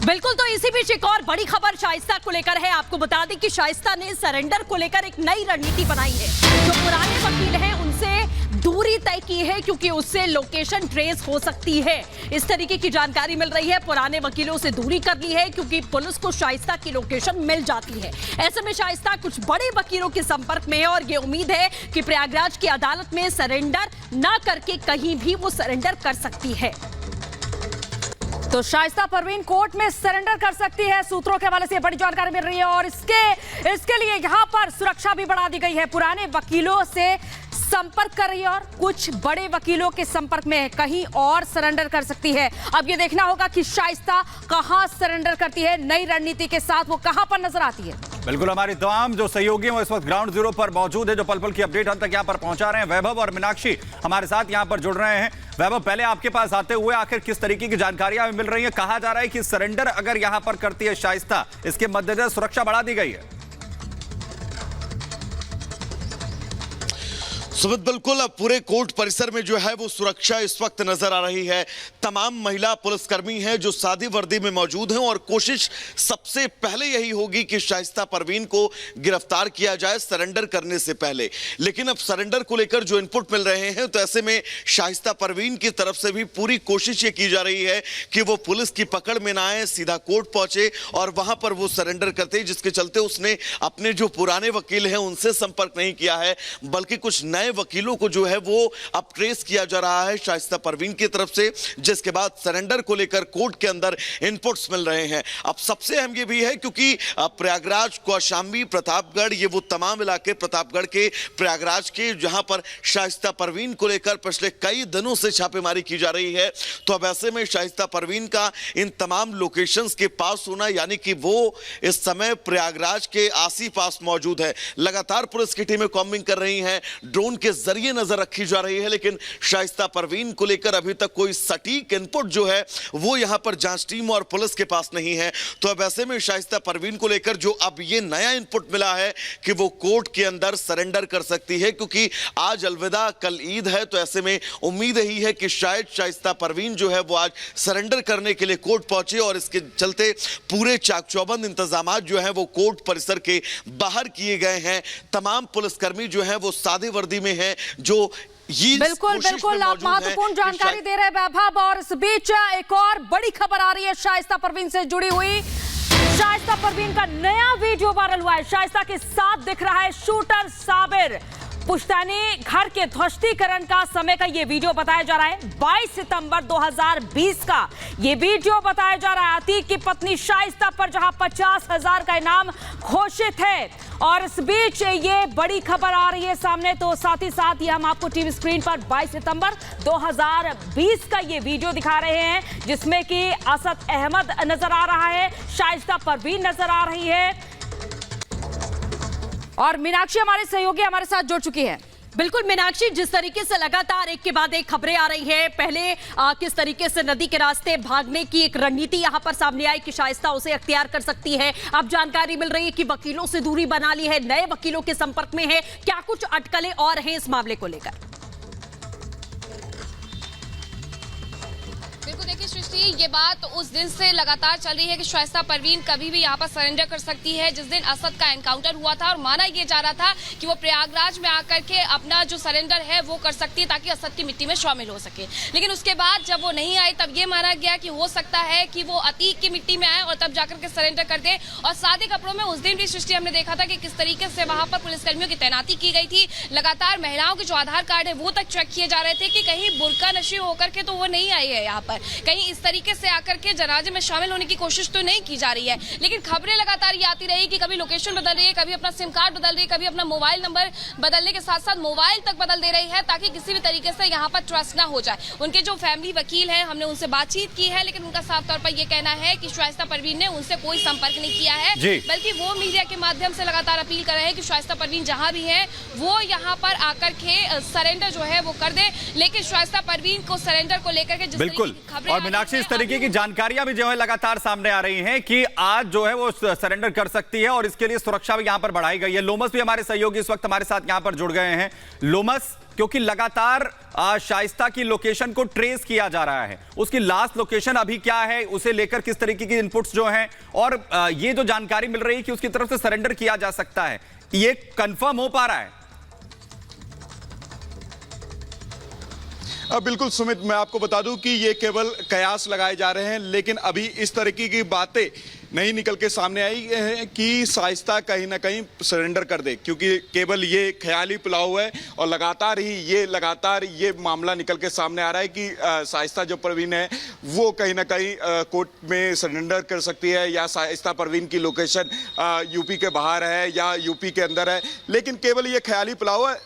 बिल्कुल, तो इसी बीच एक और बड़ी खबर शाइस्ता को लेकर है। आपको बता दें कि शाइस्ता ने सरेंडर को लेकर एक नई रणनीति बनाई है। जो पुराने वकील हैं उनसे दूरी तय की है क्योंकि उससे लोकेशन ट्रेस हो सकती है। इस तरीके की जानकारी मिल रही है। पुराने वकीलों से दूरी कर ली है क्योंकि पुलिस को शाइस्ता की लोकेशन मिल जाती है। ऐसे में शाइस्ता कुछ बड़े वकीलों के संपर्क में है और ये उम्मीद है कि प्रयागराज की अदालत में सरेंडर न करके कहीं भी वो सरेंडर कर सकती है। तो शाइस्ता परवीन कोर्ट में सरेंडर कर सकती है। सूत्रों के हवाले से बड़ी जानकारी मिल रही है और इसके लिए यहां पर सुरक्षा भी बढ़ा दी गई है। पुराने वकीलों से संपर्क कर रही है और कुछ बड़े वकीलों के संपर्क में है, कहीं और सरेंडर कर सकती है। अब ये देखना होगा कि शाइस्ता कहां सरेंडर करती है। नई रणनीति के साथ वो कहां पर नजर आती है। बिल्कुल, हमारी तमाम जो सहयोगी हैं वो इस वक्त ग्राउंड जीरो पर मौजूद है, जो पल पल की अपडेट हम तक यहाँ पर पहुंचा रहे हैं। वैभव और मीनाक्षी हमारे साथ यहाँ पर जुड़ रहे हैं। वैभव, पहले आपके पास आते हुए आखिर किस तरीके की जानकारियां मिल रही है? कहा जा रहा है कि सरेंडर अगर यहाँ पर करती है शाइस्ता, इसके मद्देनजर सुरक्षा बढ़ा दी गई है। सुमित, बिल्कुल अब पूरे कोर्ट परिसर में जो है वो सुरक्षा इस वक्त नजर आ रही है। तमाम महिला पुलिसकर्मी हैं जो सादी वर्दी में मौजूद हैं और कोशिश सबसे पहले यही होगी कि शाइस्ता परवीन को गिरफ्तार किया जाए सरेंडर करने से पहले। लेकिन अब सरेंडर को लेकर जो इनपुट मिल रहे हैं तो ऐसे में शाइस्ता परवीन की तरफ से भी पूरी कोशिश ये की जा रही है कि वो पुलिस की पकड़ में ना आए, सीधा कोर्ट पहुंचे और वहां पर वो सरेंडर करते, जिसके चलते उसने अपने जो पुराने वकील हैं उनसे संपर्क नहीं किया है, बल्कि कुछ नए वकीलों को जो है वो अब ट्रेस किया जा रहा है शाइस्ता परवीन की तरफ से, जिसके बाद सरेंडर को लेकर कोर्ट के अंदर इनपुट्स मिल रहे हैं। अब सबसे अहम ये भी है क्योंकि प्रयागराज, कौशाम्बी, प्रतापगढ़, ये वो तमाम इलाके प्रतापगढ़ के, प्रयागराज के, जहां पर शाइस्ता परवीन को लेकर पिछले कई दिनों से छापेमारी की जा रही है। तो अब ऐसे में शाइस्ता परवीन का इन तमाम लोकेशंस के पास होना, यानी कि वो इस समय प्रयागराज के आसी पास मौजूद है। लगातार पुलिस की टीमें कॉम्बिंग कर रही हैं, ड्रोन के जरिए नजर रखी जा रही है, लेकिन शाइस्ता परवीन को लेकर अभी तक कोई सटीक इनपुट जो है वो यहां पर जांच टीम और पुलिस के पास नहीं है। तो अब ऐसे में शाइस्ता परवीन को लेकर जो अब ये नया इनपुट मिला है कि वो कोर्ट के अंदर सरेंडर कर सकती है, क्योंकि आज अलविदा, कल ईद है। तो ऐसे में उम्मीद यही है कि शायद शाइस्ता परवीन जो है वो आज सरेंडर करने के लिए कोर्ट पहुंचे और इसके चलते पूरे चाक चौबंद इंतजाम जो है वो कोर्ट परिसर के बाहर किए गए हैं। तमाम पुलिसकर्मी जो है वो सादे वर्दी में है, जो बिल्कुल आप महत्वपूर्ण जानकारी दे रहे हैं वैभव। और इस बीच एक और बड़ी खबर आ रही है शाइस्ता परवीन से जुड़ी हुई। शाइस्ता परवीन का नया वीडियो वायरल हुआ है। शाइस्ता के साथ दिख रहा है शूटर साबिर। पुश्तैनी घर के ध्वस्तीकरण का समय का ये वीडियो बताया जा रहा है। 22 सितंबर 2020 का ये वीडियो बताया जा रहा है। अतीक की पत्नी शाइस्ता पर जहां 50,000 का इनाम घोषित है। और इस बीच ये बड़ी खबर आ रही है सामने। तो साथ ही साथ ये हम आपको टीवी स्क्रीन पर 22 सितंबर 2020 का ये वीडियो दिखा रहे हैं, जिसमें कि असद अहमद नजर आ रहा है, शाइस्ता परवीन नजर आ रही है और मीनाक्षी हमारे सहयोगी हमारे साथ जुड़ चुकी है। बिल्कुल मीनाक्षी, जिस तरीके से लगातार एक के बाद एक खबरें आ रही है, पहले किस तरीके से नदी के रास्ते भागने की एक रणनीति यहां पर सामने आई कि शाइस्ता उसे अख्तियार कर सकती है। अब जानकारी मिल रही है कि वकीलों से दूरी बना ली है, नए वकीलों के संपर्क में है। क्या कुछ अटकलें और हैं इस मामले को लेकर? देखिए सृष्टि, ये बात उस दिन से लगातार चल रही है कि शाइस्ता परवीन कभी भी यहाँ पर सरेंडर कर सकती है। जिस दिन असद का एनकाउंटर हुआ था और माना ये जा रहा था कि वो प्रयागराज में आकर के अपना जो सरेंडर है वो कर सकती है ताकि असद की मिट्टी में शामिल हो सके। लेकिन उसके बाद जब वो नहीं आई तब ये माना गया कि हो सकता है कि वो अतीक की मिट्टी में आए और तब जाकर के सरेंडर कर दे। और सादे कपड़ों में उस दिन भी सृष्टि हमने देखा था कि किस तरीके से वहां पर पुलिसकर्मियों की तैनाती की गई थी। लगातार महिलाओं के जो आधार कार्ड है वो तक चेक किए जा रहे थे कि कहीं बुर्का नशी होकर के तो वो नहीं आई है यहाँ पर, कहीं इस तरीके से आकर के जनाजे में शामिल होने की कोशिश तो नहीं की जा रही है। लेकिन खबरें लगातार ये आती रही कि कभी लोकेशन बदल रही है, कभी अपना सिम कार्ड बदल रही है, कभी अपना मोबाइल नंबर बदलने के साथ साथ मोबाइल तक बदल दे रही है ताकि किसी भी तरीके से यहाँ पर ट्रस्ट ना हो जाए। उनके जो फैमिली वकील हैं, हमने उनसे बातचीत की है, लेकिन उनका साफ तौर पर यह कहना है कि शाइस्ता परवीन ने उनसे कोई संपर्क नहीं किया है, बल्कि वो मीडिया के माध्यम से लगातार अपील कर रहे हैं कि शाइस्ता परवीन जहां भी है वो यहाँ पर आकर के सरेंडर जो है वो कर दे। लेकिन शाइस्ता परवीन को सरेंडर को लेकर के बिल्कुल, और मीनाक्षी मीनाक्षी, इस तरीके की जानकारियां भी जो है लगातार सामने आ रही हैं कि आज जो है वो सरेंडर कर सकती है और इसके लिए सुरक्षा भी यहां पर बढ़ाई गई है। लोमस भी हमारे सहयोगी इस वक्त हमारे साथ यहां पर जुड़ गए हैं। लोमस, क्योंकि लगातार शाइस्ता की लोकेशन को ट्रेस किया जा रहा है, उसकी लास्ट लोकेशन अभी क्या है, उसे लेकर किस तरीके की इनपुट्स जो हैं, और ये जो जानकारी मिल रही है कि उसकी तरफ से सरेंडर किया जा सकता है, ये कंफर्म हो पा रहा है? बिल्कुल सुमित, मैं आपको बता दूं कि ये केवल कयास लगाए जा रहे हैं, लेकिन अभी इस तरीके की बातें नहीं निकल के सामने आई है कि शाइस्ता कहीं ना कहीं सरेंडर कर दे, क्योंकि केवल ये ख्याली पुलाव है और लगातार ये मामला निकल के सामने आ रहा है कि शाइस्ता जो परवीन है वो कहीं ना कहीं कोर्ट में सरेंडर कर सकती है, या शाइस्ता परवीन की लोकेशन यूपी के बाहर है या यूपी के अंदर है, लेकिन केवल ये ख्याली पुलाव है।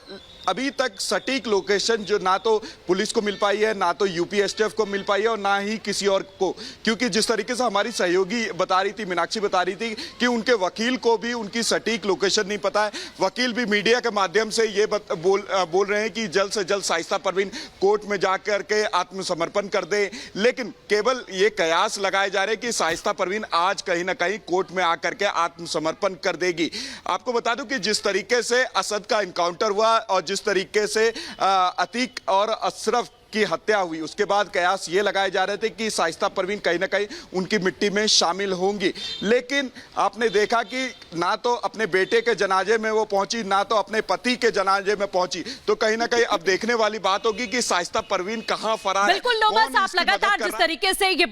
अभी तक सटीक लोकेशन जो ना तो पुलिस को मिल पाई है, ना तो यूपी एसटीएफ को मिल पाई है और ना ही किसी और को, क्योंकि जिस तरीके से हमारी सहयोगी बता रही थी, मीनाक्षी बता रही थी कि उनके वकील को भी उनकी सटीक लोकेशन नहीं पता है। वकील भी मीडिया के माध्यम से ये बोल रहे हैं कि जल्द से जल्द शाइस्ता परवीन कोर्ट में जाकर के आत्मसमर्पण कर दे, लेकिन केवल ये कयास लगाए जा रहे हैं कि शाइस्ता परवीन आज कहीं ना कहीं कोर्ट में आकर के आत्मसमर्पण कर देगी। आपको बता दूं कि जिस तरीके से असद का इनकाउंटर हुआ और जिस तरीके से अतीक और अशरफ की हत्या हुई, उसके बाद कयास ये लगाए जा रहे थे कि शाइस्ता परवीन कहीं ना कहीं उनकी मिट्टी में शामिल होंगी, लेकिन आपने देखा कि ना तो अपने बेटे के जनाजे में वो पहुंची, ना तो अपने पति के जनाजे में पहुंची, तो कहीं ना कहीं अब देखने वाली बात होगी कि शाइस्ता परवीन कहां फरार है। बिल्कुल लोमस, आप लगातार जिस तरीके से ये